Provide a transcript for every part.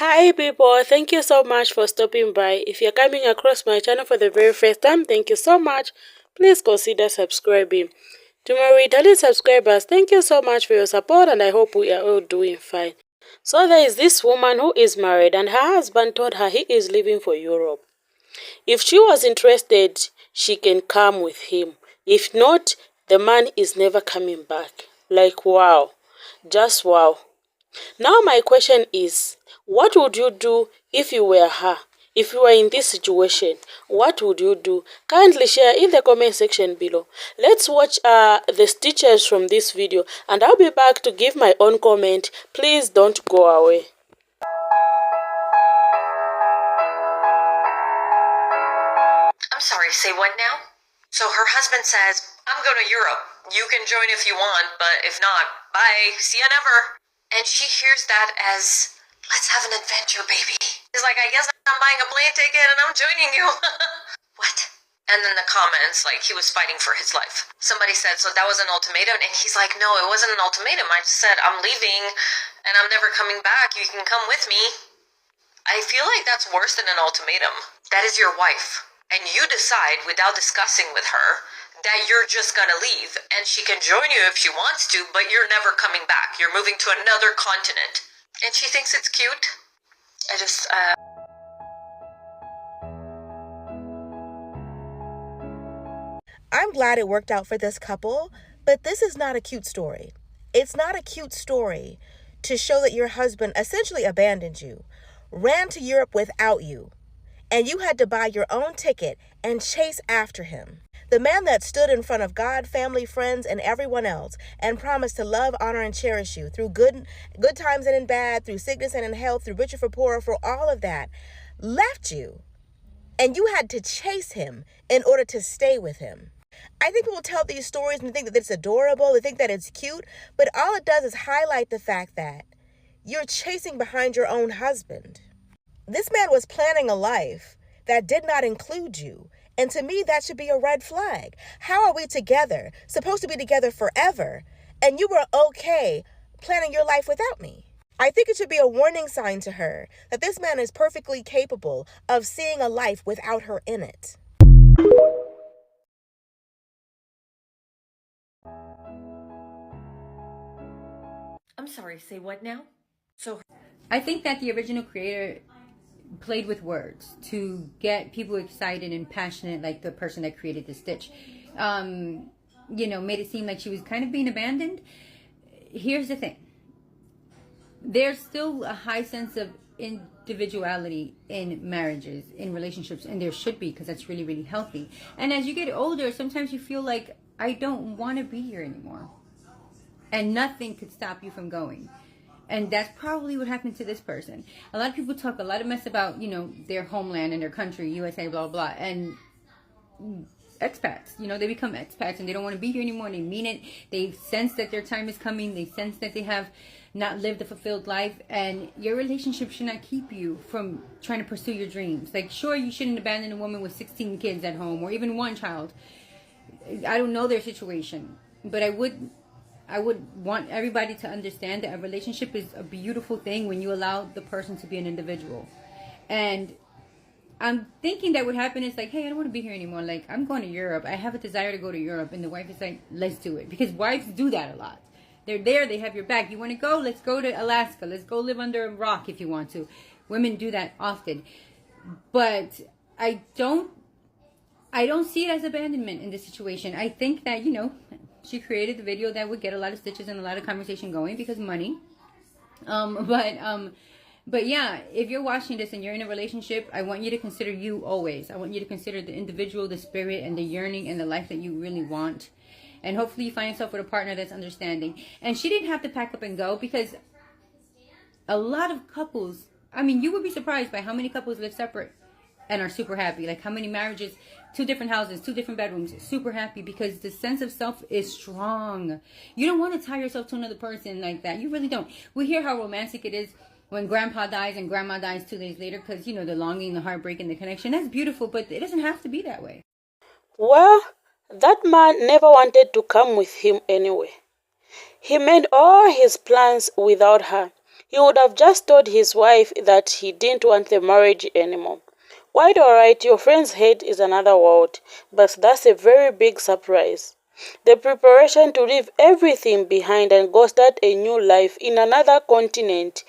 Hi people, thank you so much for stopping by. If you're coming across my channel for the very first time, thank you so much. Please consider subscribing. To my returning subscribers, thank you so much for your support and I hope we are all doing fine. So there is this woman who is married and her husband told her he is leaving for Europe. If she was interested, she can come with him. If not, the man is never coming back. Like wow, just wow. Now my question is, what would you do if you were her? If you were in this situation, what would you do? Kindly share in the comment section below. Let's watch the stitches from this video and I'll be back to give my own comment. Please don't go away. I'm sorry, say what now? So her husband says, I'm going to Europe. You can join if you want, but if not, bye. See ya never. And she hears that as, let's have an adventure, baby. He's like, I guess I'm buying a plane ticket and I'm joining you. What? And then the comments, like he was fighting for his life. Somebody said, so that was an ultimatum? And he's like, no, it wasn't an ultimatum. I just said, I'm leaving and I'm never coming back. You can come with me. I feel like that's worse than an ultimatum. That is your wife. And you decide without discussing with her that you're just gonna leave and she can join you if she wants to, but you're never coming back. You're moving to another continent. And she thinks it's cute. I'm glad it worked out for this couple, but this is not a cute story. It's not a cute story to show that your husband essentially abandoned you, ran to Europe without you, and you had to buy your own ticket and chase after him. The man that stood in front of God, family, friends, and everyone else and promised to love, honor, and cherish you through good times and in bad, through sickness and in health, through richer for poorer, for all of that, left you. And you had to chase him in order to stay with him. I think people tell these stories and think that it's adorable, they think that it's cute, but all it does is highlight the fact that you're chasing behind your own husband. This man was planning a life that did not include you. And to me, that should be a red flag. How are we together, supposed to be together forever, and you were okay planning your life without me? I think it should be a warning sign to her that this man is perfectly capable of seeing a life without her in it. I'm sorry, say what now? So I think that the original creator played with words to get people excited and passionate, like the person that created the stitch. Made it seem like she was kind of being abandoned. Here's the thing. There's still a high sense of individuality in marriages, in relationships, and there should be, because that's really, really healthy. And as you get older, sometimes you feel like, I don't want to be here anymore. And nothing could stop you from going. And that's probably what happened to this person. A lot of people talk a lot of mess about, their homeland and their country, USA, blah, blah, blah. And expats, they become expats and they don't want to be here anymore. And they mean it. They sense that their time is coming. They sense that they have not lived a fulfilled life. And your relationship should not keep you from trying to pursue your dreams. Like, sure, you shouldn't abandon a woman with 16 kids at home or even one child. I don't know their situation. But I would want everybody to understand that a relationship is a beautiful thing when you allow the person to be an individual. And I'm thinking that what happened is like, hey, I don't want to be here anymore. Like, I'm going to Europe. I have a desire to go to Europe. And the wife is like, let's do it. Because wives do that a lot. They're there. They have your back. You want to go? Let's go to Alaska. Let's go live under a rock if you want to. Women do that often. But I don't see it as abandonment in this situation. I think that, she created the video that would get a lot of stitches and a lot of conversation going because money. But yeah, if you're watching this and you're in a relationship, I want you to consider you always. I want you to consider the individual, the spirit, and the yearning and the life that you really want. And hopefully you find yourself with a partner that's understanding. And she didn't have to pack up and go because a lot of couples, you would be surprised by how many couples live separate and are super happy. Like how many marriages, 2 different houses, 2 different bedrooms, super happy because the sense of self is strong. You don't want to tie yourself to another person like that. You really don't. We hear how romantic it is when grandpa dies and grandma dies 2 days later because, the longing, the heartbreak, and the connection. That's beautiful, but it doesn't have to be that way. Well, that man never wanted to come with him anyway. He made all his plans without her. He would have just told his wife that he didn't want the marriage anymore. Quite alright, your friend's head is another world, but that's a very big surprise. The preparation to leave everything behind and go start a new life in another continent,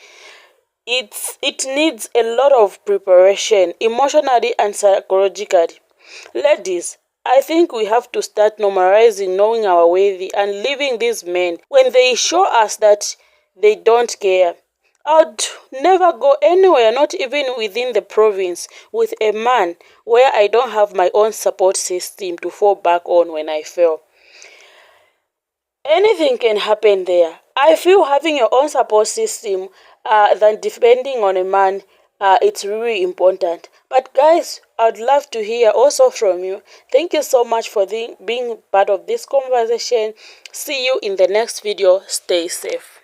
it needs a lot of preparation, emotionally and psychologically. Ladies, I think we have to start normalizing knowing our worthy and leaving these men when they show us that they don't care. I'd never go anywhere, not even within the province, with a man where I don't have my own support system to fall back on when I fail. Anything can happen there. I feel having your own support system than depending on a man, it's really important. But guys, I'd love to hear also from you. Thank you so much for being part of this conversation. See you in the next video. Stay safe.